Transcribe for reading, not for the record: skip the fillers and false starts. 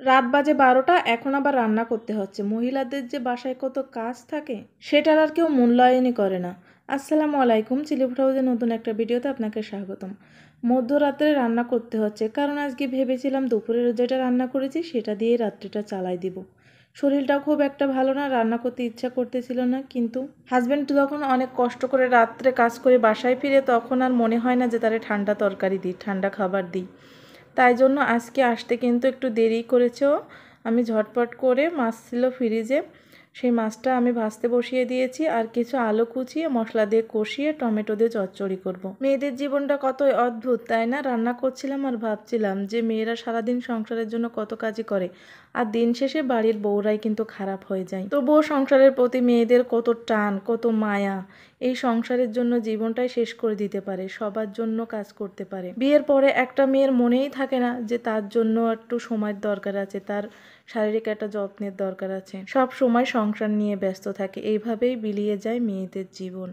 রাত বাজে 12টা, এখন আবার রান্না করতে হচ্ছে। মহিলাদের যে বাসায় কত কাজ থাকে সেটার আর কেউ মূল্যায়নই করে না। আসসালামু আলাইকুম, চিলিফুড হাউসের নতুন একটা ভিডিওতে আপনাকে স্বাগতম। মধ্যরাত্রে রান্না করতে হচ্ছে কারণ আজকে ভেবেছিলাম দুপুরের যেটা রান্না করেছি সেটা দিয়েই রাত্রিটা চালাই দিব। শরীরটাও খুব একটা ভালো না, রান্না করতে ইচ্ছা করতেছিল না, কিন্তু হাজব্যান্ড যখন অনেক কষ্ট করে রাত্রে কাজ করে বাসায় ফিরে তখন আর মনে হয় না যে তারে ঠান্ডা তরকারি দিই, ঠান্ডা খাবার দিই। তাই জন্য আজকে আসতে কিন্তু একটু দেরি করেছেও। আমি ঝটপট করে মাছ ছিল ফ্রিজে, সেই মাছটা আমি ভাজতে বসিয়ে দিয়েছি আর কিছু আলু কুচিয়ে মশলা দিয়ে কষিয়ে টমেটো দিয়ে চচ্চড়ি করব। মেয়েদের জীবনটা কতই অদ্ভুত, তাই না? রান্না করছিলাম আর ভাবছিলাম যে মেয়েরা সারাদিন সংসারের জন্য কত কাজই করে, আর দিন শেষে বাড়ির বউরাই কিন্তু খারাপ হয়ে যায়। তবুও সংসারের প্রতি মেয়েদের কত টান, কত মায়া। এই সংসারের জন্য জীবনটাই শেষ করে দিতে পারে, সবার জন্য কাজ করতে পারে। বিয়ের পরে একটা মেয়ের মনেই থাকে না যে তার জন্য একটু সময়ের দরকার আছে, তার শারীরিক একটা যত্নের দরকার আছে। সব সময় সংসার নিয়ে ব্যস্ত থাকে, এইভাবেই বিলিয়ে যায় মেয়েদের জীবন।